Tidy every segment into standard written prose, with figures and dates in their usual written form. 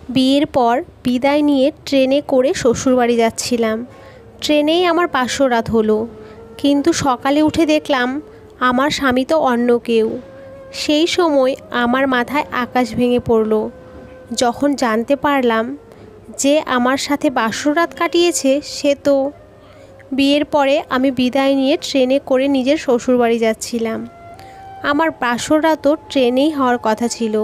বিয়ের পর বিদায় নিয়ে ট্রেনে করে শ্বশুরবাড়ি যাচ্ছিলাম। ট্রেনেই আমার পার্শ্বরাত হলো, কিন্তু সকালে উঠে দেখলাম আমার স্বামী তো অন্য কেউ। সেই সময় আমার মাথায় আকাশ ভেঙে পড়ল যখন জানতে পারলাম যে আমার সাথে বাসরাত কাটিয়েছে সে তো। বিয়ের পরে আমি বিদায় নিয়ে ট্রেনে করে নিজের শ্বশুরবাড়ি যাচ্ছিলাম। আমার বাসরাতও ট্রেনেই হওয়ার কথা ছিল।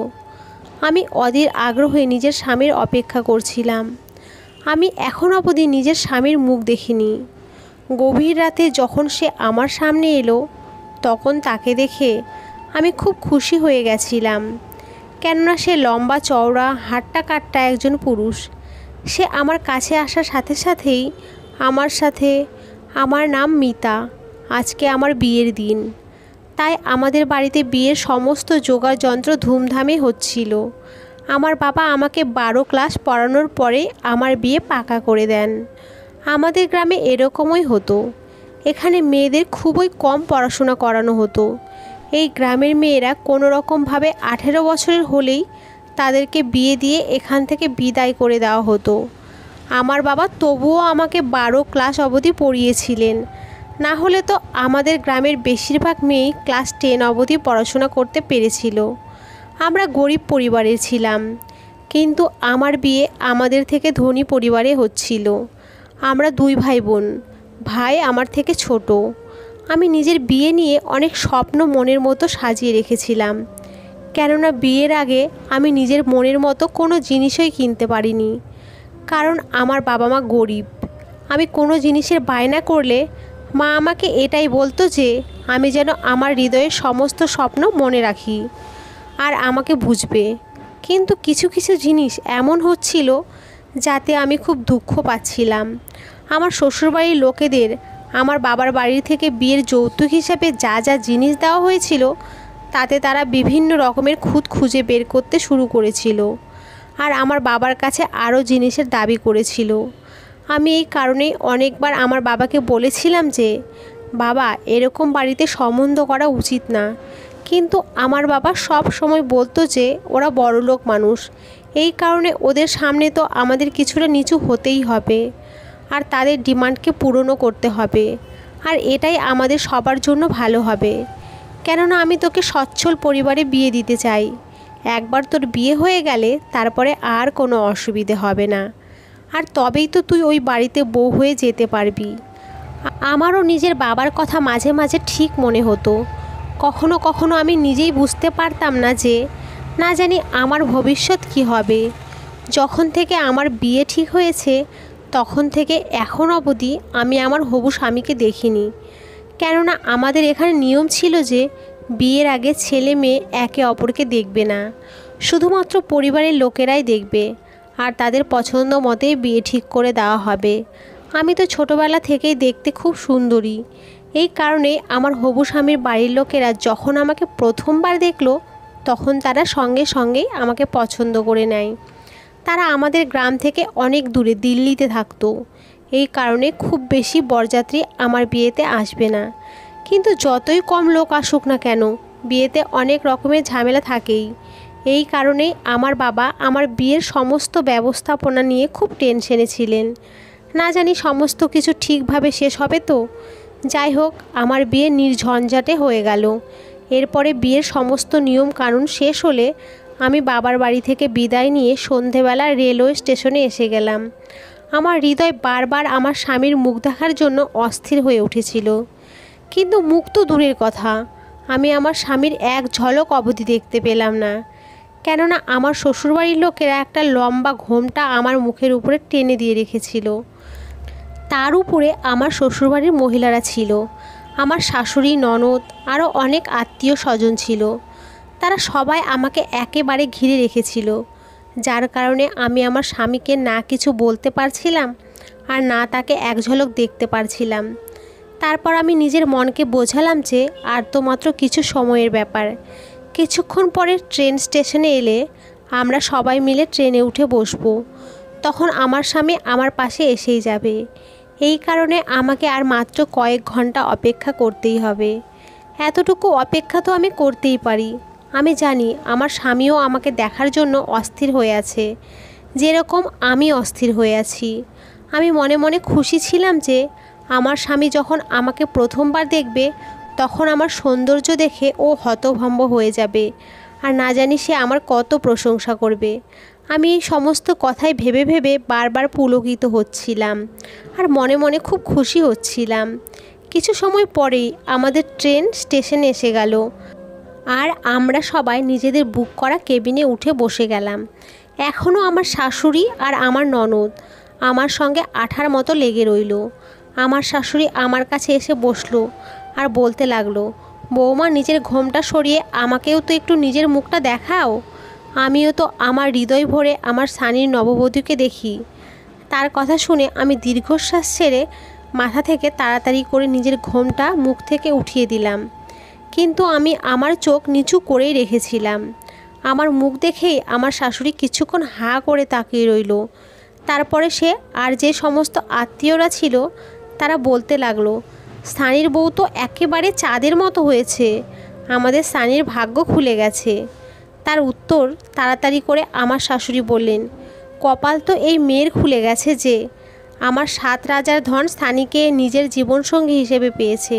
আমি অধীর আগ্রহে নিজের স্বামীর অপেক্ষা করছিলাম। আমি এখন অবধি নিজের স্বামীর মুখ দেখিনি। গভীর রাতে যখন সে আমার সামনে এলো তখন তাকে দেখে আমি খুব খুশি হয়ে গেছিলাম, কেননা সে লম্বা চওড়া হাট্টা কাট্টা একজন পুরুষ। সে আমার কাছে আসার সাথে সাথেই আমার সাথে, আমার নাম মিতা, আজকে আমার বিয়ের দিন। তাই আমাদের বাড়িতে বিয়ের সমস্ত যোগাযন্ত্র ধুমধামে হচ্ছিল। আমার বাবা আমাকে 12 ক্লাস পড়ানোর পরে আমার বিয়ে পাকা করে দেন। আমাদের গ্রামে এরকমই হতো। এখানে মেয়েদের খুবই কম পড়াশোনা করানো হতো। এই গ্রামের মেয়েরা কোনো রকমভাবে 18 বছরের হলেই তাদেরকে বিয়ে দিয়ে এখান থেকে বিদায় করে দেওয়া হতো। আমার বাবা তবুও আমাকে 12 ক্লাস অবধি পড়িয়েছিলেন, না হলে তো আমাদের গ্রামের বেশিরভাগ মেয়েই ক্লাস 10 অবধি পড়াশোনা করতে পেরেছিল। আমরা গরিব পরিবারের ছিলাম, কিন্তু আমার বিয়ে আমাদের থেকে ধনী পরিবারে হচ্ছিল। আমরা 2 ভাই বোন, ভাই আমার থেকে ছোট। আমি নিজের বিয়ে নিয়ে অনেক স্বপ্ন মনের মতো সাজিয়ে রেখেছিলাম, কেননা বিয়ের আগে আমি নিজের মনের মতো কোনো জিনিসই কিনতে পারিনি, কারণ আমার বাবা মা গরিব। আমি কোনো জিনিসের বায়না করলে মা আমাকে এটাই বলতো যে আমি যেন আমার হৃদয়ের সমস্ত স্বপ্ন মনে রাখি আর আমাকে বুঝবে। কিন্তু কিছু কিছু জিনিস এমন হচ্ছিল যাতে আমি খুব দুঃখ পাচ্ছিলাম। আমার শ্বশুরবাড়ির লোকেদের আমার বাবার বাড়ি থেকে বিয়ের যৌতুক হিসাবে যা যা জিনিস দেওয়া হয়েছিল তাতে তারা বিভিন্ন রকমের খুঁত খুঁজে বের করতে শুরু করেছিল, আর আমার বাবার কাছে আরও জিনিসের দাবি করেছিল। আমি এই কারণেই অনেকবার আমার বাবাকে বলেছিলাম যে বাবা, এরকম বাড়িতে সম্বন্ধ করা উচিত না, কিন্তু আমার বাবা সব সময় বলতো যে ওরা বড়লোক মানুষ, এই কারণে ওদের সামনে তো আমাদের কিছুটা নিচু হতেই হবে আর তাদের ডিমান্ডকে পূরণও করতে হবে, আর এটাই আমাদের সবার জন্য ভালো হবে। কেননা আমি তোকে সচ্ছল পরিবারে বিয়ে দিতে চাই। একবার তোর বিয়ে হয়ে গেলে তারপরে আর কোনো অসুবিধে হবে না, আর তবেই তো তুই ওই বাড়িতে বউ হয়ে যেতে পারবি। আমারও নিজের বাবার কথা মাঝে মাঝে ঠিক মনে হতো। কখনো কখনো আমি নিজেই বুঝতে পারতাম না যে না জানি আমার ভবিষ্যৎ কি হবে। যখন থেকে আমার বিয়ে ঠিক হয়েছে তখন থেকে এখন অবধি আমি আমার হবু স্বামীকে দেখিনি, কেননা আমাদের এখানে নিয়ম ছিল যে বিয়ের আগে ছেলে মেয়ে একে অপরকে দেখবে না, শুধুমাত্র পরিবারের লোকেরাই দেখবে আর তাদের পছন্দ মতে বিয়ে ঠিক করে দেওয়া হবে। আমি তো ছোটোবেলা থেকেই দেখতে খুব সুন্দরী, এই কারণে আমার হবু স্বামীর বাড়ির লোকেরা যখন আমাকে প্রথমবার দেখলো তখন তারা সঙ্গে সঙ্গেই আমাকে পছন্দ করে নেয়। তারা আমাদের গ্রাম থেকে অনেক দূরে দিল্লিতে থাকতো, এই কারণে খুব বেশি বরযাত্রী আমার বিয়েতে আসবে না। কিন্তু যতই কম লোক আসুক না কেন, বিয়েতে অনেক রকমের ঝামেলা থাকেই। এই কারণেই আমার বাবা আমার বিয়ের সমস্ত ব্যবস্থাপনা নিয়ে খুব টেনশনে ছিলেন। না জানি সমস্ত কিছু ঠিকভাবে শেষ হবে তো। যাই হোক, আমার বিয়ে নির্ঝঞ্ঝাটে হয়ে গেল। এরপরে বিয়ের সমস্ত নিয়ম কানুন শেষ হলে আমি বাবার বাড়ি থেকে বিদায় নিয়ে সন্ধেবেলা রেলওয়ে স্টেশনে এসে গেলাম। আমার হৃদয় বারবার আমার স্বামীর মুখ দেখার জন্য অস্থির হয়ে উঠেছিল, কিন্তু মুখ তো দূরের কথা, আমি আমার স্বামীর এক ঝলক অবধি দেখতে পেলাম না, কেননা আমার শ্বশুরবাড়ির লোকেরা একটা লম্বা ঘোমটা আমার মুখের উপরে টেনে দিয়ে রেখেছিল। তার উপরে আমার শ্বশুরবাড়ির মহিলারা ছিল, আমার শাশুড়ি, ননদ, আরও অনেক আত্মীয় স্বজন ছিল। তারা সবাই আমাকে একেবারে ঘিরে রেখেছিল, যার কারণে আমি আমার স্বামীকে না কিছু বলতে পারছিলাম আর না তাকে এক ঝলক দেখতে পারছিলাম। তারপর আমি নিজের মনকে বোঝালাম যে আর তো মাত্র কিছু সময়ের ব্যাপার। কিছুক্ষণ পরে ট্রেন স্টেশনে এলে আমরা সবাই মিলে ট্রেনে উঠে বসবো, তখন আমার স্বামী আমার পাশে এসেই যাবে। এই কারণে আমাকে আর মাত্র কয়েক ঘন্টা অপেক্ষা করতেই হবে। এতটুকু অপেক্ষা তো আমি করতেই পারি। আমি জানি আমার স্বামীও আমাকে দেখার জন্য অস্থির হয়ে আছে, যেরকম আমি অস্থির হয়ে আছি। আমি মনে মনে খুশি ছিলাম যে আমার স্বামী যখন আমাকে প্রথমবার দেখবে তখন আমার সৌন্দর্য দেখে ও হতভম্ব হয়ে যাবে, আর না জানি সে আমার কত প্রশংসা করবে। আমি এই সমস্ত কথাই ভেবে ভেবে বারবার পুলকিত হচ্ছিলাম আর মনে মনে খুব খুশি হচ্ছিলাম। কিছু সময় পরেই আমাদের ট্রেন স্টেশনে এসে গেল আর আমরা সবাই নিজেদের বুক করা কেবিনে উঠে বসে গেলাম। এখনও আমার শাশুড়ি আর আমার ননদ আমার সঙ্গে আঠার মতো লেগে রইল। আমার শাশুড়ি আমার কাছে এসে বসলো আর বলতে লাগলো, বৌমা নিজের ঘোমটা সরিয়ে আমাকেও তো একটু নিজের মুখটা দেখাও, আমিও তো আমার হৃদয় ভরে আমার সানির নববধূকে দেখি। তার কথা শুনে আমি দীর্ঘশ্বাস ছেড়ে মাথা থেকে তাড়াতাড়ি করে নিজের ঘোমটা মুখ থেকে উঠিয়ে দিলাম, কিন্তু আমি আমার চোখ নিচু করেই রেখেছিলাম। আমার মুখ দেখেই আমার শাশুড়ি কিছুক্ষণ হাঁ করে তাকিয়ে রইল। তারপরে সে আর যে সমস্ত আত্মীয়রা ছিল তারা বলতে লাগলো, সানির বউ তো একেবারে চাঁদের মতো হয়েছে, আমাদের সানির ভাগ্য খুলে গেছে। তার উত্তর তাড়াতাড়ি করে আমার শাশুড়ি বললেন, কপাল তো এই মেয়ের খুলে গেছে যে আমার 7 রাজার ধন সানিকে নিজের জীবনসঙ্গী হিসেবে পেয়েছে,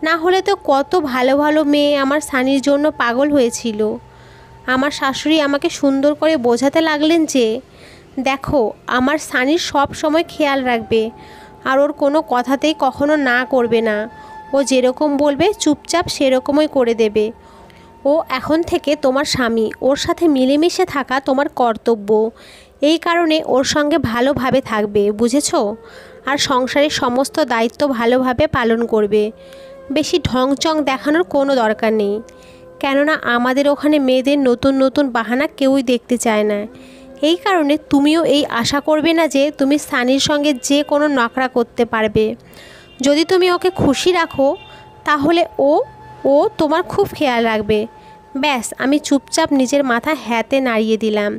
না হলে তো কত ভালো ভালো মেয়ে আমার সানির জন্য পাগল হয়েছিল। আমার শাশুড়ি আমাকে সুন্দর করে বোঝাতে লাগলেন যে দেখো, আমার সানির সব সময় খেয়াল রাখবে আর ওর কোনো কথাতেই কখনো না করবে না। ও যেরকম বলবে চুপচাপ সেরকমই করে দেবে। ও এখন থেকে তোমার স্বামী, ওর সাথে মিলেমিশে থাকা তোমার কর্তব্য। এই কারণে ওর সঙ্গে ভালোভাবে থাকবে, বুঝেছো? আর সংসারের সমস্ত দায়িত্ব ভালোভাবে পালন করবে। বেশি ঢংচং দেখানোর কোনো দরকার নেই, কেননা আমাদের ওখানে মেয়েদের নতুন নতুন বাহানা কেউই দেখতে চায় না। এই কারণে তুমিও এই আশা করবে না যে তুমি সানির সঙ্গে যে কোনো নকরা করতে পারবে। যদি তুমি ওকে খুশি রাখো তাহলে ও তোমার খুব খেয়াল রাখবে। ব্যাস, আমি চুপচাপ নিজের মাথা হ্যাঁতে নাড়িয়ে দিলাম।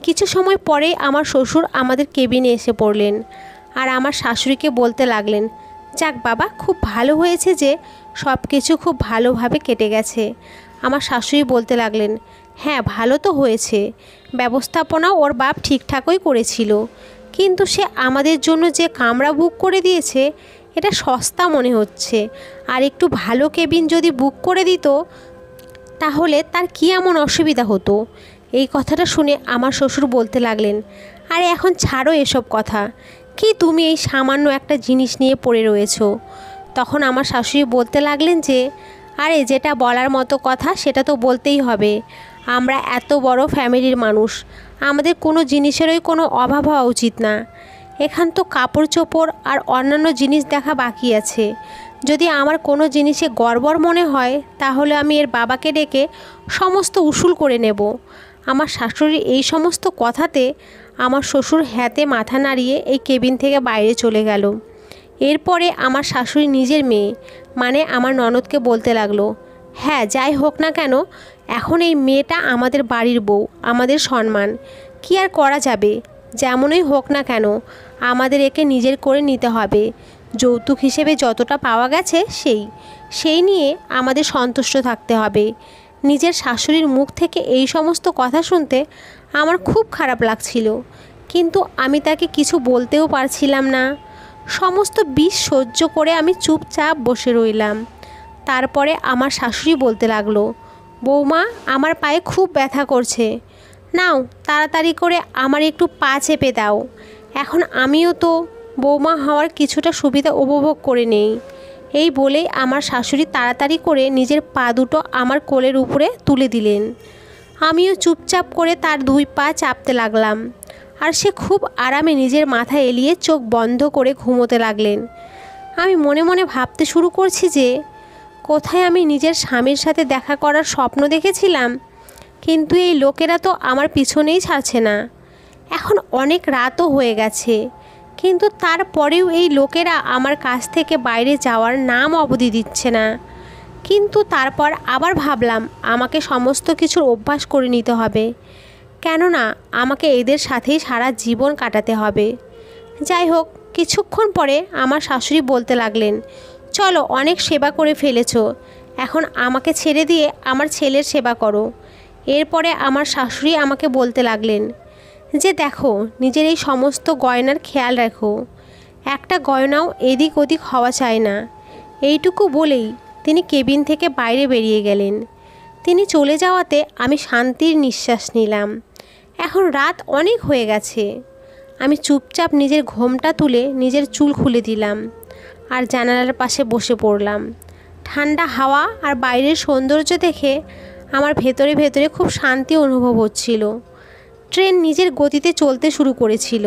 কিছু সময় পরেই আমার শ্বশুর আমাদের কেবিনে এসে পড়লেন আর আমার শাশুড়িকে বলতে লাগলেন, যাক বাবা, খুব ভালো হয়েছে যে সব কিছু খুব ভালোভাবে কেটে গেছে। আমার শাশুড়ি বলতে লাগলেন, হ্যাঁ ভালো তো হয়েছে, ব্যবস্থাপনাও ওর বাপ ঠিকঠাকই করেছিল, কিন্তু সে আমাদের জন্য যে কামরা বুক করে দিয়েছে এটা সস্তা মনে হচ্ছে। আর একটু ভালো কেবিন যদি বুক করে দিত তাহলে তার কী এমন অসুবিধা হতো। এই কথাটা শুনে আমার শ্বশুর বলতে লাগলেন, আরে এখন ছাড়ো এসব কথা, কি তুমি এই সামান্য একটা জিনিস নিয়ে পড়ে রয়েছো। তখন আমার শাশুড়ি বলতে লাগলেন যে আরে যেটা বলার মতো কথা সেটা তো বলতেই হবে। আমরা এত বড় ফ্যামিলির মানুষ, আমাদের কোনো জিনিসেরই কোনো অভাব হওয়া উচিত না। এখান তো কাপড় চোপড় আর অন্যান্য জিনিস দেখা বাকি আছে। যদি আমার কোনো জিনিসে গড়বড় মনে হয় তাহলে আমি এর বাবাকে ডেকে সমস্ত উসুল করে নেব। আমার শাশুড়ির এই সমস্ত কথাতে আমার শ্বশুর হ্যাঁতে মাথা নাড়িয়ে এই কেবিন থেকে বাইরে চলে গেল। এরপরে আমার শাশুড়ি নিজের মেয়ে মানে আমার ননদকে বলতে লাগলো, হ্যাঁ যাই হোক না কেন, এখন এই মেয়েটা আমাদের বাড়ির বউ, আমাদের সম্মান, কি আর করা যাবে। যেমনই হোক না কেন আমাদের একে নিজের করে নিতে হবে। যৌতুক হিসেবে যতটা পাওয়া গেছে সেই নিয়ে আমাদের সন্তুষ্ট থাকতে হবে। নিজের শাশুড়ির মুখ থেকে এই সমস্ত কথা শুনতে আমার খুব খারাপ লাগছিল, কিন্তু আমি তাকে কিছু বলতেও পারছিলাম না। সমস্ত বিষ সহ্য করে আমি চুপচাপ বসে রইলাম। তারপরে আমার শাশুড়ি বলতে লাগলো, বৌমা আমার পায়ে খুব ব্যথা করছে, নাও তাড়াতাড়ি করে আমার একটু পা চেপে দাও, এখন আমিও তো বৌমা হওয়ার কিছুটা সুবিধা উপভোগ করে নেই। এই বলেই আমার শাশুড়ি তাড়াতাড়ি করে নিজের পা দুটো আমার কোলের উপরে তুলে দিলেন। আমিও চুপচাপ করে তার 2 পা চাপতে লাগলাম আর সে খুব আরামে নিজের মাথা এলিয়ে চোখ বন্ধ করে ঘুমোতে লাগলেন। আমি মনে মনে ভাবতে শুরু করছি যে কোথায় আমি নিজের স্বামীর সাথে দেখা করার স্বপ্ন দেখেছিলাম, কিন্তু এই লোকেরা তো আমার পিছনেই ছাড়ছে না। এখন অনেক রাতও হয়ে গেছে, কিন্তু তারপরেও এই লোকেরা আমার কাছ থেকে বাইরে যাওয়ার নাম অবধি দিচ্ছে না। কিন্তু তারপর আবার ভাবলাম আমাকে সমস্ত কিছুর অভ্যাস করে নিতে হবে, কেননা আমাকে এদের সাথেই সারা জীবন কাটাতে হবে। যাই হোক, কিছুক্ষণ পরে আমার শাশুড়ি বলতে লাগলেন, চলো অনেক সেবা করে ফেলেছো, এখন আমাকে ছেড়ে দিয়ে আমার ছেলের সেবা করো। এরপরে আমার শাশুড়ি আমাকে বলতে লাগলেন যে দেখো নিজের এই সমস্ত গয়নার খেয়াল রাখো, একটা গয়নাও এদিক ওদিক হওয়া চায় না। এইটুকু বলেই তিনি কেবিন থেকে বাইরে বেরিয়ে গেলেন। তিনি চলে যাওয়াতে আমি শান্তির নিঃশ্বাস নিলাম। এখন রাত অনেক হয়ে গেছে। আমি চুপচাপ নিজের ঘোমটা তুলে নিজের চুল খুলে দিলাম আর জানালার পাশে বসে পড়লাম। ঠান্ডা হাওয়া আর বাইরের সৌন্দর্য দেখে আমার ভেতরে ভেতরে খুব শান্তি অনুভব হচ্ছিল। ট্রেন নিজের গতিতে চলতে শুরু করেছিল।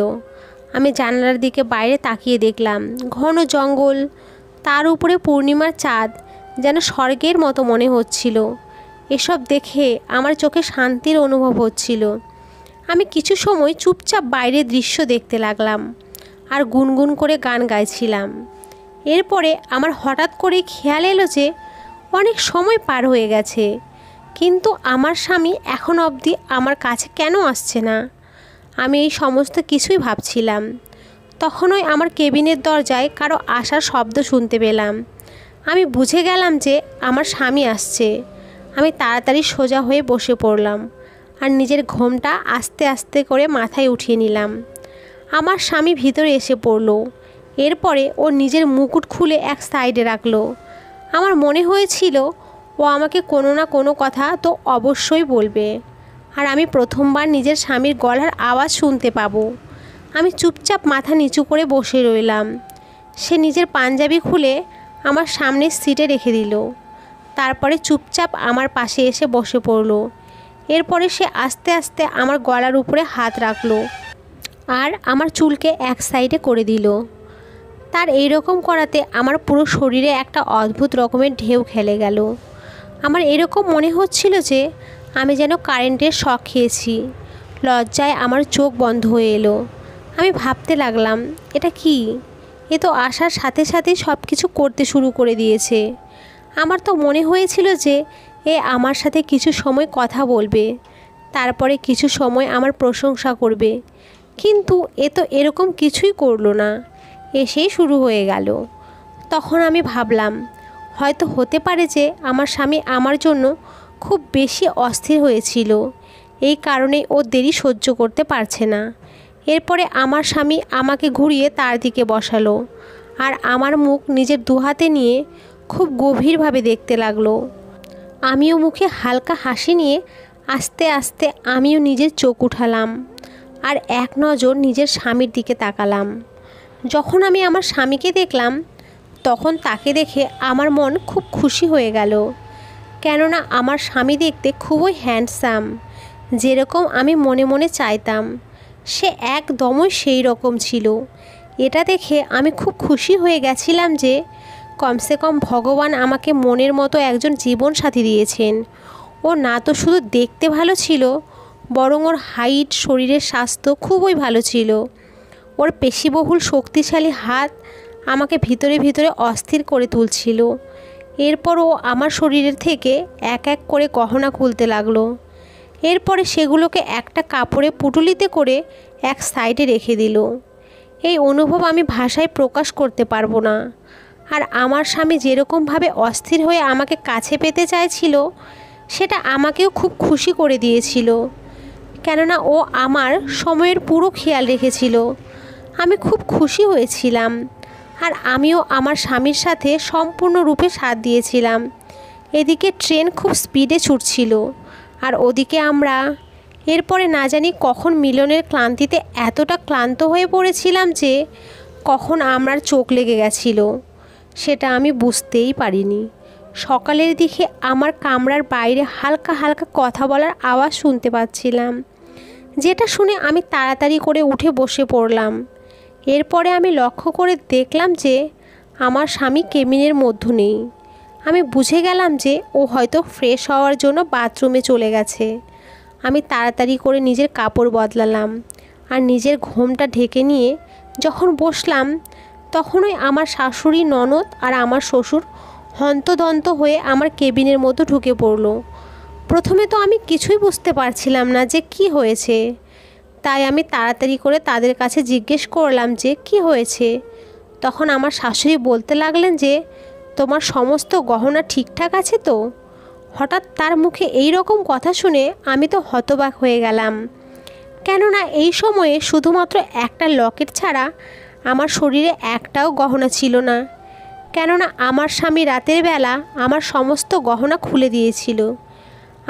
আমি জানালার দিকে বাইরে তাকিয়ে দেখলাম ঘন জঙ্গল, তার উপরে পূর্ণিমার চাঁদ, যেন স্বর্গের মতো মনে হচ্ছিল। এসব দেখে আমার চোখে শান্তির অনুভব হচ্ছিল। আমি কিছু সময় চুপচাপ বাইরের দৃশ্য দেখতে লাগলাম আর গুনগুন করে গান গাইছিলাম। এরপরে আমার হঠাৎ করে খেয়াল এলো যে অনেক সময় পার হয়ে গেছে, কিন্তু আমার স্বামী এখন অবধি আমার কাছে কেন আসছে না। আমি এই সমস্ত কিছুই ভাবছিলাম। তখনই আমার কেবিনের দরজায় কারো আসার শব্দ শুনতে পেলাম। আমি বুঝে গেলাম যে আমার স্বামী আসছে। আমি তাড়াতাড়ি সোজা হয়ে বসে পড়লাম আর নিজের ঘোমটা আস্তে আস্তে করে মাথায় উঠিয়ে নিলাম। আমার স্বামী ভিতরে এসে পড়ল। এরপরে ও নিজের মুকুট খুলে এক সাইডে রাখলো। আমার মনে হয়েছিল ও আমাকে কোনো না কোনো কথা তো অবশ্যই বলবে, আর আমি প্রথমবার নিজের স্বামীর গলার আওয়াজ শুনতে পাবো। আমি চুপচাপ মাথা নিচু করে বসে রইলাম। সে নিজের পাঞ্জাবি খুলে আমার সামনের সিটে রেখে দিল। তারপরে চুপচাপ আমার পাশে এসে বসে পড়ল। এরপরে সে আস্তে আস্তে আমার গলার উপরে হাত রাখলো আর আমার চুলকে এক সাইডে করে দিল। তার এই রকম করাতে আমার পুরো শরীরে একটা অদ্ভুত রকমের ঢেউ খেলে গেল। আমার এরকম মনে হচ্ছিল যে আমি যেন কারেন্টের শক খেয়েছি। লজ্জায় আমার চোখ বন্ধ হয়ে এলো। আমি ভাবতে লাগলাম, এটা কি? এ তো আসার সাথে সাথেই সব কিছু করতে শুরু করে দিয়েছে। আমার তো মনে হয়েছিল যে এ আমার সাথে কিছু সময় কথা বলবে, তারপরে কিছু সময় আমার প্রশংসা করবে, কিন্তু এ তো এরকম কিছুই করলো না, এসেই শুরু হয়ে গেল। তখন আমি ভাবলাম হয়তো হতে পারে যে আমার স্বামী আমার জন্য খুব বেশি অস্থির হয়েছিল, এই কারণেই ও দেরি সহ্য করতে পারছে না। এরপরে আমার স্বামী আমাকে ঘুরিয়ে তার দিকে বসালো আর আমার মুখ নিজের দুহাতে নিয়ে খুব গভীরভাবে দেখতে লাগলো। আমিও মুখে হালকা হাসি নিয়ে আস্তে আস্তে আমিও নিজের চোখ উঠালাম আর এক নজর নিজের স্বামীর দিকে তাকালাম। যখন আমি আমার স্বামীকে দেখলাম তখন তাকে দেখে আমার মন খুব খুশি হয়ে গেল, কেননা আমার স্বামী দেখতে খুবই হ্যান্ডসাম, যেরকম আমি মনে মনে চাইতাম সে একদমই সেই রকম ছিল। এটা দেখে আমি খুব খুশি হয়ে গেছিলাম যে কমসে কম ভগবান আমাকে মনের মতো একজন জীবনসাথী দিয়েছেন। ও না তো শুধু দেখতে ভালো ছিল, বরং ওর হাইট, শরীরের স্বাস্থ্য খুবই ভালো ছিল। ওর পেশিবহুল শক্তিশালী হাত আমাকে ভিতরে ভিতরে অস্থির করে তুলছিল। এরপর ও আমার শরীরের থেকে এক এক করে গহনা খুলতে লাগলো। এরপরে সেগুলোকে একটা কাপড়ে পুটুলিতে করে এক সাইডে রেখে দিল। এই অনুভব আমি ভাষায় প্রকাশ করতে পারবো না। আর আমার স্বামী যেরকমভাবে অস্থির হয়ে আমাকে কাছে পেতে চাইছিল, সেটা আমাকেও খুব খুশি করে দিয়েছিল, কেননা ও আমার সময়ের পুরো খেয়াল রেখেছিল। আমি খুব খুশি হয়েছিলাম আর আমিও আমার স্বামীর সাথে সম্পূর্ণরূপে সাথ দিয়েছিলাম। এদিকে ট্রেন খুব স্পিডে ছুটছিল আর ওদিকে আমরা। এরপরে না জানি কখন মিলনের ক্লান্তিতে এতটা ক্লান্ত হয়ে পড়েছিলাম যে কখন আমার চোখ লেগে গেছিল সেটা আমি বুঝতেই পারিনি। সকালের দিকে আমার কামরার বাইরে হালকা হালকা কথা বলার আওয়াজ শুনতে পাচ্ছিলাম, যেটা শুনে আমি তাড়াতাড়ি করে উঠে বসে পড়লাম। এরপরে আমি লক্ষ্য করে দেখলাম যে আমার স্বামী কেবিনের মধ্যে নেই। আমি বুঝে গেলাম যে ও হয়তো ফ্রেশ হওয়ার জন্য বাথরুমে চলে গেছে। আমি তাড়াতাড়ি করে নিজের কাপড় বদলালাম আর নিজের ঘোমটা ঢেকে নিয়ে যখন বসলাম, তখনই আমার শাশুড়ি, ননদ আর আমার শ্বশুর হন্তদন্ত হয়ে আমার কেবিনের মধ্যে ঢুকে পড়লো। প্রথমে তো আমি কিছুই বুঝতে পারছিলাম না যে কি হয়েছে, তাই আমি তাড়াতাড়ি করে তাদের কাছে জিজ্ঞেস করলাম যে কি হয়েছে। তখন আমার শাশুড়ি বলতে লাগলেন যে তোমার সমস্ত গহনা ঠিকঠাক আছে তো? হঠাৎ তার মুখে এই রকম কথা শুনে আমি তো হতবাক হয়ে গেলাম, কেননা এই সময়ে শুধুমাত্র একটা লকেট ছাড়া আমার শরীরে একটাও গহনা ছিল না। কেননা আমার স্বামী রাতের বেলা আমার সমস্ত গহনা খুলে দিয়েছিল।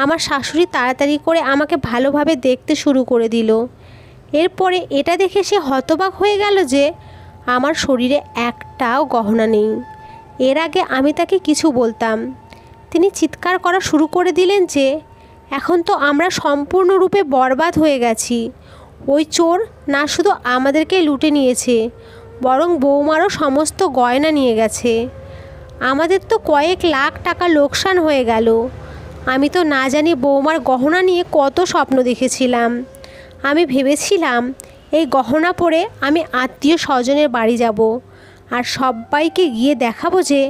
আমার শাশুড়ি তাড়াতাড়ি করে আমাকে ভালোভাবে দেখতে শুরু করে দিল। এরপরে এটা দেখে সে হতবাক হয়ে গেল যে আমার শরীরে একটাও গহনা নেই। এর আগে আমি তাকে কিছু বলতাম, তিনি চিৎকার করা শুরু করে দিলেন যে এখন তো আমরা সম্পূর্ণরূপে বরবাদ হয়ে গেছি। ওই চোর না শুধু আমাদেরকে লুটে নিয়েছে, বরং বৌমারও সমস্ত গয়না নিয়ে গেছে। আমাদের তো কয়েক লাখ টাকা লোকসান হয়ে গেল। আমি তো না জানি বৌমার গহনা নিয়ে কত স্বপ্ন দেখেছিলাম। আমি ভেবেছিলাম এই গহনা পরে আমি আত্মীয় স্বজনের বাড়ি যাব আর সবাইকে গিয়ে দেখাবো যে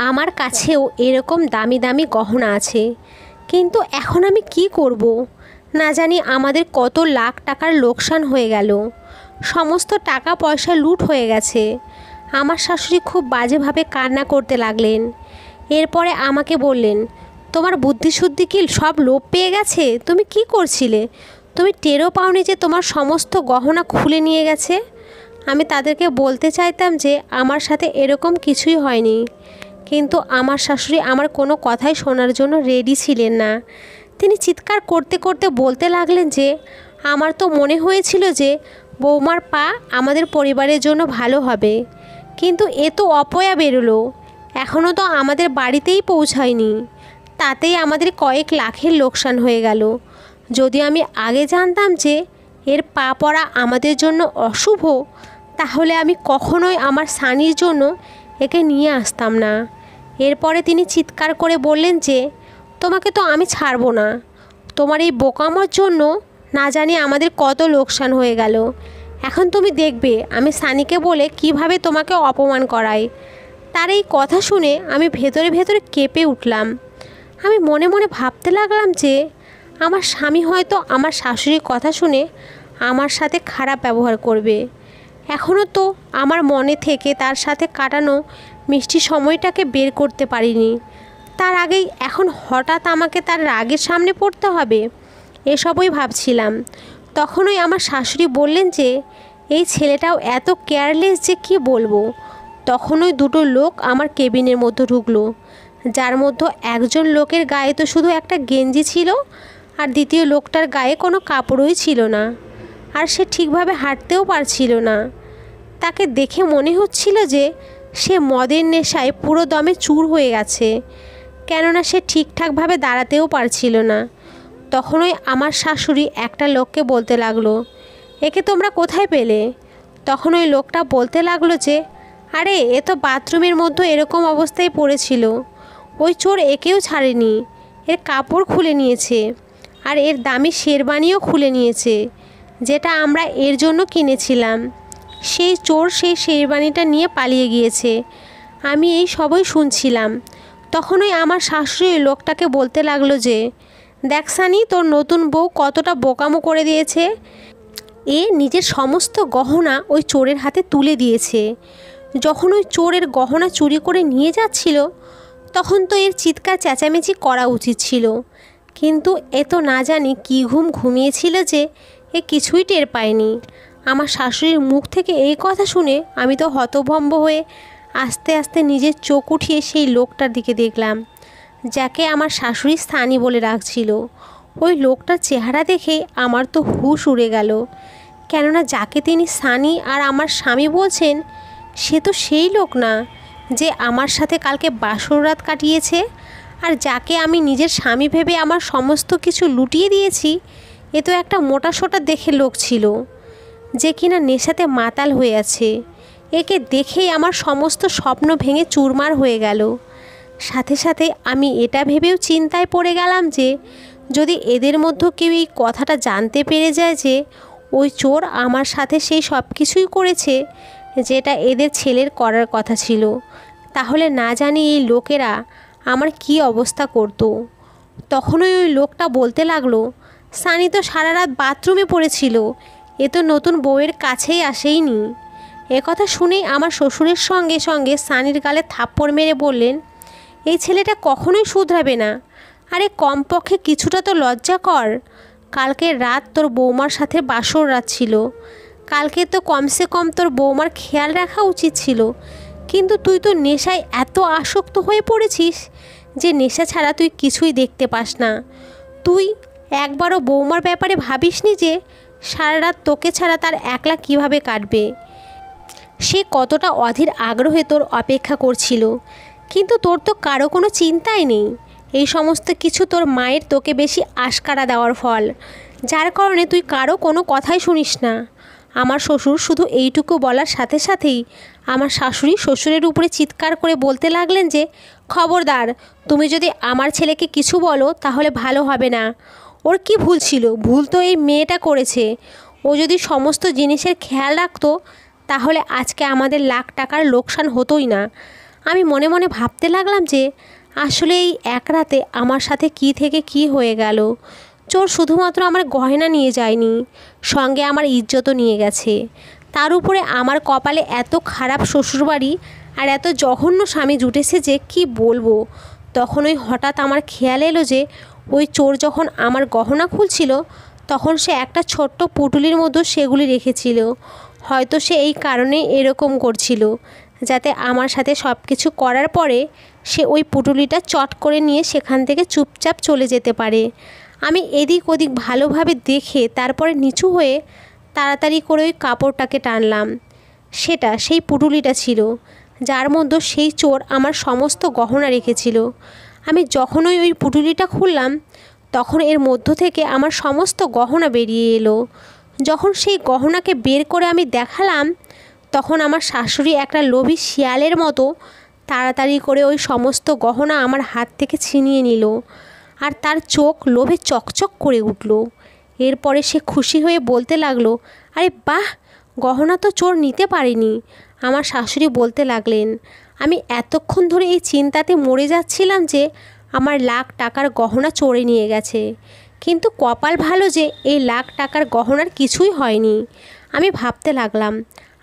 আমার কাছেও এরকম দামি দামি গহনা আছে। কিন্তু এখন আমি কি করব? না জানি আমাদের কত লাখ টাকার লোকসান হয়ে গেল, সমস্ত টাকা পয়সা লুট হয়ে গেছে। আমার শাশুড়ি খুব বাজেভাবে কান্না করতে লাগলেন। এরপরে আমাকে বললেন, তোমার বুদ্ধিশুদ্ধি কি সব লোপ পেয়ে গেছে? তুমি কি করছিলে? তুমি টেরও পাওনি যে তোমার সমস্ত গহনা খুলে নিয়ে গেছে? আমি তাদেরকে বলতে চাইতাম যে আমার সাথে এরকম কিছুই হয়নি, কিন্তু আমার শাশুড়ি আমার কোনো কথাই শোনার জন্য রেডি ছিলেন না। তিনি চিৎকার করতে করতে বলতে লাগলেন যে আমার তো মনে হয়েছিল যে বৌমার পা আমাদের পরিবারের জন্য ভালো হবে, কিন্তু এ তো অপয়া বেরোলো। এখনও তো আমাদের বাড়িতেই পৌঁছায়নি, তাতেই আমাদের কয়েক লাখের লোকসান হয়ে গেল। যদি আমি আগে জানতাম যে এর পা পড়া আমাদের জন্য অশুভ, তাহলে আমি কখনোই আমার সানির জন্য একে নিয়ে আসতাম না। এরপরে তিনি চিৎকার করে বললেন যে তোমাকে তো আমি ছাড়বো না। তোমার এই বোকামোর জন্য না জানি আমাদের কত লোকসান হয়ে গেল। এখন তুমি দেখবে আমি সানিকে বলে কিভাবে তোমাকে অপমান করাই। তার এই কথা শুনে আমি ভেতরে ভেতরে কেঁপে উঠলাম। আমি মনে মনে ভাবতে লাগলাম যে আমার স্বামী হয়তো আমার শাশুড়ির কথা শুনে আমার সাথে খারাপ ব্যবহার করবে। এখনও তো আমার মনে থেকে তার সাথে কাটানো মিষ্টি সময়টাকে বের করতে পারিনি। তার আগেই এখন হঠাৎ আমাকে তার রাগের সামনে পড়তে হবে, এসবই ভাবছিলাম। তখনই আমার শাশুড়ি বললেন যে এই ছেলেটাও এত কেয়ারলেস যে কি বলবো। তখনই দুটো লোক আমার কেবিনের মধ্যে ঢুকলো, যার মধ্যে একজন লোকের গায়ে তো শুধু একটা গেঞ্জি ছিল, আর দ্বিতীয় লোকটার গায়ে কোনো কাপড়ই ছিল না, আর সে ঠিকভাবে হাঁটতেও পারছিল না। তাকে দেখে মনে হচ্ছিল যে সে মদের নেশায় পুরো দমে চুর হয়ে গেছে, কেননা সে ঠিকঠাকভাবে দাঁড়াতেও পারছিল না। তখনই আমার শাশুড়ি একটা লোককে বলতে লাগলো, একে তোমরা কোথায় পেলে? তখন ওই লোকটা বলতে লাগলো যে আরে এ তো বাথরুমের মধ্যে এরকম অবস্থায় পড়েছিল, ওই চোর একেও ছাড়েনি, এর কাপড় খুলে নিয়েছে আর এর দামি শেরবানিও খুলে নিয়েছে, যেটা আমরা এর জন্য কিনেছিলাম। সেই চোর সেই শেরবানিটা নিয়ে পালিয়ে গিয়েছে। আমি এই সবই শুনছিলাম। তখনই আমার শাশুড়ি ওই লোকটাকে বলতে লাগলো যে দেখ সানি, তোর নতুন বউ কতটা বোকামো করে দিয়েছে। এ নিজের সমস্ত গহনা ওই চোরের হাতে তুলে দিয়েছে। যখন ওই চোরের গহনা চুরি করে নিয়ে যাচ্ছিল, তখন তো এর চিৎকার চেঁচামেচি করা উচিত ছিল, কিন্তু এ তো না জানি কী ঘুমিয়েছিল যে এ কিছুই টের পায়নি। আমার শাশুড়ির মুখ থেকে এই কথা শুনে আমি তো হতভম্ব হয়ে আস্তে আস্তে নিজের চোখ উঠিয়ে সেই লোকটার দিকে দেখলাম, যাকে আমার শাশুড়ি সানি বলে রাখছিল। ওই লোকটার চেহারা দেখে আমার তো হুঁশ উড়ে গেল, কেননা যাকে তিনি সানি আর আমার স্বামী বলছেন, সে তো সেই লোক না যে আমার সাথে কালকে বাসর রাত কাটিয়েছে, আর যাকে আমি নিজের স্বামী ভেবে আমার সমস্ত কিছু লুটিয়ে দিয়েছি। এ তো একটা মোটাসোটা দেখে লোক ছিল, যে কিনা নেশাতে মাতাল হয়ে আছে। একে দেখেই আমার সমস্ত স্বপ্ন ভেঙে চুরমার হয়ে গেল। সাথে সাথে আমি এটা ভেবেও চিন্তায় পড়ে গেলাম যে যদি এদের মধ্যে কেউ এই কথাটা জানতে পেরে যায় যে ওই চোর আমার সাথে সেই সব কিছুই করেছে যেটা এদের ছেলের করার কথা ছিল, তাহলে না জানি এই লোকেরা আমার কি অবস্থা করত। তখনই ওই লোকটা বলতে লাগলো, সানি তো সারা রাত বাথরুমে পড়েছিল, এ তো নতুন বউয়ের কাছেই আসেইনি। একথা শুনেই আমার শ্বশুরের সঙ্গে সঙ্গে সানির গালে থাপ্পড় মেরে বললেন, এই ছেলেটা কখনোই শুধরাবে না। আরে কমপক্ষে কিছুটা তো লজ্জা কর, কালকে রাত তোর বৌমার সাথে বাসর রাত ছিল। কালকে তো কমসে কম তোর বৌমার খেয়াল রাখা উচিত ছিল, কিন্তু তুই তো নেশায় এত আসক্ত হয়ে পড়েছিস যে নেশা ছাড়া তুই কিছুই দেখতে পাস না। তুই একবারও বৌমার ব্যাপারে ভাবিসনি যে সারা রাত তোকে ছাড়া তার একলা কিভাবে কাটবে। সে কতটা অধীর আগ্রহে তোর অপেক্ষা করছিল, কিন্তু তোর তো কারো কোনো চিন্তাই নেই। এই সমস্ত কিছু তোর মায়ের তোকে বেশি আশকারা দেওয়ার ফল, যার কারণে তুই কারো কোনো কথাই শুনিস না। আমার শ্বশুর শুধু এইটুকু বলার সাথে সাথেই আমার শাশুড়ি শ্বশুরের উপরে চিৎকার করে বলতে লাগলেন যে, খবরদার, তুমি যদি আমার ছেলেকে কিছু বলো তাহলে ভালো হবে না। ওর কি ভুল ছিল? ভুল তো এই মেয়েটা করেছে। ও যদি সমস্ত জিনিসের খেয়াল রাখতো তাহলে আজকে আমাদের লাখ টাকার লোকসান হতোই না। আমি মনে মনে ভাবতে লাগলাম যে আসলে এই এক রাতে আমার সাথে কি থেকে কি হয়ে গেল। চোর শুধুমাত্র আমার গয়না নিয়ে যায়নি, সঙ্গে আমার ইজ্জতও নিয়ে গেছে। তার উপরে আমার কপালে এত খারাপ শ্বশুরবাড়ি আর এত জঘন্য স্বামী জুটেছে যে কি বলবো। তখন ওই হঠাৎ আমার খেয়াল এলো যে ওই চোর যখন আমার গহনা খুলছিল তখন সে একটা ছোট্ট পুটুলির মধ্যে সেগুলি রেখেছিল। হয়তো সে এই কারণে এরকম করছিল, যাতে আমার সাথে সব কিছু করার পরে সে ওই পুটুলিটা চট করে নিয়ে সেখান থেকে চুপচাপ চলে যেতে পারে। আমি এদিক ওদিক ভালোভাবে দেখে তারপরে নিচু হয়ে তাড়াতাড়ি করে ওই কাপড়টাকে টানলাম। সেটা সেই পুটুলিটা ছিল যার মধ্যে সেই চোর আমার সমস্ত গহনা রেখেছিল। আমি যখন ওই পুটুলিটা খুললাম তখন এর মধ্য থেকে আমার সমস্ত গহনা বেরিয়ে এলো। যখন সেই গহনাকে বের করে আমি দেখালাম তখন আমার শাশুড়ি একটা লোভী শিয়ালের মতো তাড়াতাড়ি করে ওই সমস্ত গহনা আমার হাত থেকে ছিনিয়ে নিল, আর তার চোখ লোভে চকচক করে উঠল। এরপরে সে খুশি হয়ে বলতে লাগলো, আরে বাহ, গহনা তো চোর নিতে পারেনি। আমার শাশুড়ি বলতে লাগলেন, আমি এতক্ষণ ধরে এই চিন্তাতে মরে যাচ্ছিলাম যে আমার লাখ টাকার গহনা চোরে নিয়ে গেছে, কিন্তু কপাল ভালো যে এই লাখ টাকার গহনার কিছুই হয়নি। আমি ভাবতে লাগলাম,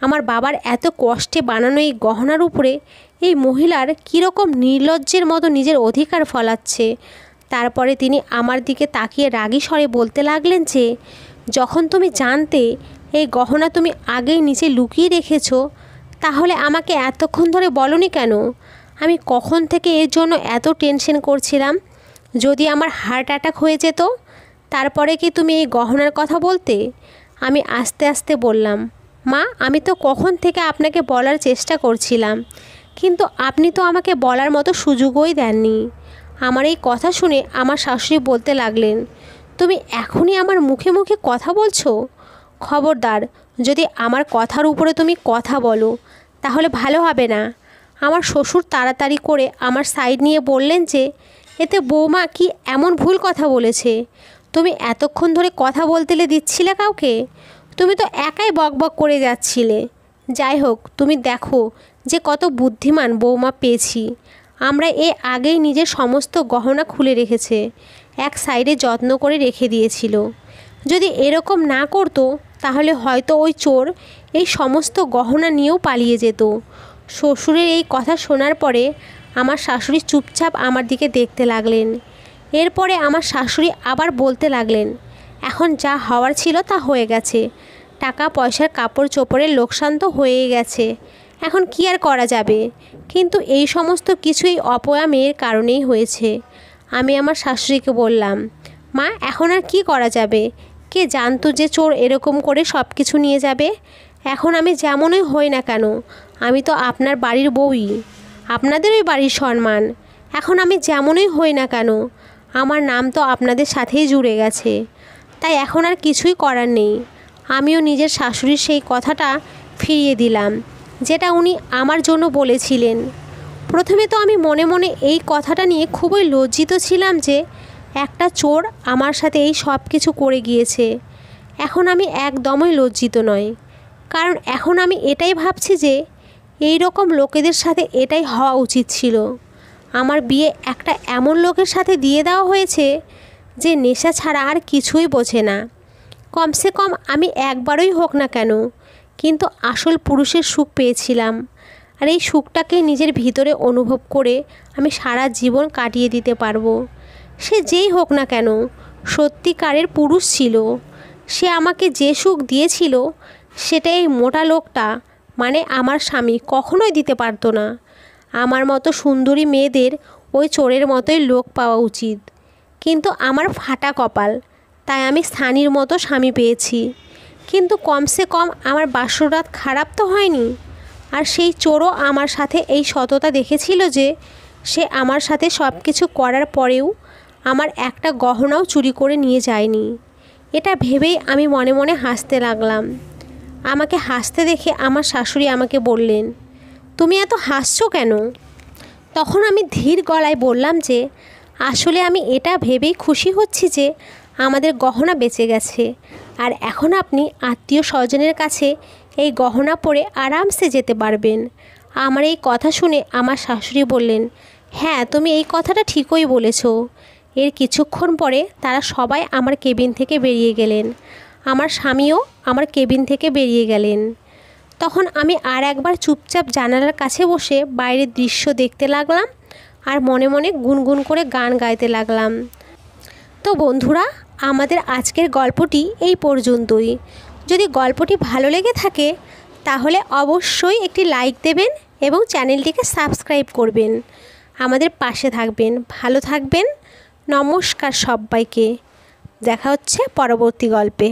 আমার বাবার এত কষ্টে বানানো এই গহনার উপরে এই মহিলার কীরকম নির্লজ্জের মতো নিজের অধিকার ফলাচ্ছে। তারপরে তিনি আমার দিকে তাকিয়ে রাগী স্বরে বলতে লাগলেন যে, যখন তুমি জানতে এই গহনা তুমি আগেই নিচে লুকিয়ে রেখেছো, তাহলে আমাকে এতক্ষণ ধরে বলনি কেন? আমি কখন থেকে এর জন্য এত টেনশন করছিলাম। যদি আমার হার্ট অ্যাটাক হয়ে যেত তারপরে কি তুমি এই গহনার কথা বলতে? আমি আস্তে আস্তে বললাম, মা, আমি তো কখন থেকে আপনাকে বলার চেষ্টা করছিলাম, কিন্তু আপনি তো আমাকে বলার মতো সুযোগই দেননি। আমার এই কথা শুনে আমার শাশুড়ি বলতে লাগলেন, তুমি এখনই আমার মুখে মুখে কথা বলছো? খবরদার, যদি আমার কথার উপরে তুমি কথা বলো তাহলে ভালো হবে না। আমার শ্বশুর তাড়াতাড়ি করে আমার সাইড নিয়ে বললেন যে, এতে বৌমা কি এমন ভুল কথা বলেছে? তুমি এতক্ষণ ধরে কথা বলতে দিচ্ছিলে কাউকে? তুমি তো একাই বকবক করে যাচ্ছিলে। যাই হোক, তুমি দেখো যে কত বুদ্ধিমান বৌমা পেয়েছি। আমরা আগেই নিজের সমস্ত গহনা খুলে রেখেছে, এক সাইডে যত্ন করে রেখে দিয়েছিল। যদি এরকম না করতো তাহলে হয়তো ওই চোর এই সমস্ত গহনা নিয়েও পালিয়ে যেত। শ্বশুরের এই কথা শোনার পরে আমার শাশুড়ি চুপচাপ আমার দিকে দেখতে লাগলেন। এরপরে আমার শাশুড়ি আবার বলতে লাগলেন, এখন যা হওয়ার ছিল তা হয়ে গেছে। টাকা পয়সার কাপড় চোপড়ের লোকসান তো হয়েই গেছে, এখন কি আর করা যাবে? কিন্তু এই সমস্ত কিছুই অপয়া মেয়ের কারণেই হয়েছে। আমি আমার শাশুড়িকে বললাম, মা, এখন আর কি করা যাবে? কে জানতো যে চোর এরকম করে সব কিছু নিয়ে যাবে? এখন আমি যেমনই হই না কেন, আমি তো আপনার বাড়ির বউই, আপনাদের ওই বাড়ির সম্মান। এখন আমি যেমনই হই না কেন আমার নাম তো আপনাদের সাথেই জুড়ে গেছে। তাই এখন আর কিছুই করার নেই। আমিও নিজের শাশুড়ির সেই কথাটা ফিরিয়ে দিলাম যেটা উনি আমার জন্য বলেছিলেন। প্রথমে তো আমি মনে মনে এই কথাটা নিয়ে খুবই লজ্জিত ছিলাম যে একটা চোর আমার সাথে এই সব কিছু করে গিয়েছে। এখন আমি একদমই লজ্জিত নয়, কারণ এখন আমি এটাই ভাবছি যে এই রকম লোকেদের সাথে এটাই হওয়া উচিত ছিল। আমার বিয়ে একটা এমন লোকের সাথে দিয়ে দেওয়া হয়েছে যে নেশা ছাড়া আর কিছুই বোঝে না। কমসে কম আমি একবারই হোক না কেন, কিন্তু আসল পুরুষের সুখ পেয়েছিলাম, আর এই সুখটাকে নিজের ভিতরে অনুভব করে আমি সারা জীবন কাটিয়ে দিতে পারবো। সে যেই হোক না কেন, সত্যিকারের পুরুষ ছিল। সে আমাকে যে সুখ দিয়েছিল সেটা এই মোটা লোকটা মানে আমার স্বামী কখনোই দিতে পারতো না। আমার মতো সুন্দরী মেয়েদের ওই চোরের মতোই লোক পাওয়া উচিত। কিন্তু আমার ফাটা কপাল, তাই আমি স্থানীর মতো স্বামী পেয়েছি। কিন্তু কমসে কম আমার বাসরাত খারাপ তো হয়নি। আর সেই চোরও আমার সাথে এই সততা দেখেছিল যে সে আমার সাথে সব কিছু করার পরেও আমার একটা গহনাও চুরি করে নিয়ে যায়নি। এটা ভেবেই আমি মনে মনে হাসতে লাগলাম। আমাকে হাসতে দেখে আমার শাশুড়ি আমাকে বললেন, তুমি এত হাসছো কেন? তখন আমি ধীর গলায় বললাম যে আসলে আমি এটা ভেবেই খুশি হচ্ছি যে আমাদের গহনা বেঁচে গেছে, আর এখন আপনি আত্মীয় স্বজনের কাছে এই গহনা পরে আরামসে যেতে পারবেন। আমার এই কথা শুনে আমার শাশুড়ি বললেন, হ্যাঁ তুমি এই কথাটা ঠিকই বলেছ। এর কিছুক্ষণ পরে তারা সবাই আমার কেবিন থেকে বেরিয়ে গেলেন। আমার স্বামীও আমার কেবিন থেকে বেরিয়ে গেলেন। তখন আমি আর একবার চুপচাপ জানালার কাছে বসে বাইরের দৃশ্য দেখতে লাগলাম আর মনে মনে গুনগুন করে গান গাইতে লাগলাম। তো বন্ধুরা, আমাদের আজকের গল্পটি এই পর্যন্তই। যদি গল্পটি ভালো লেগে থাকে তাহলে অবশ্যই একটি লাইক দেবেন এবং চ্যানেলটিকে সাবস্ক্রাইব করবেন। আমাদের পাশে থাকবেন। ভালো থাকবেন। নমস্কার সবাইকে। দেখা হচ্ছে পরবর্তী গল্পে।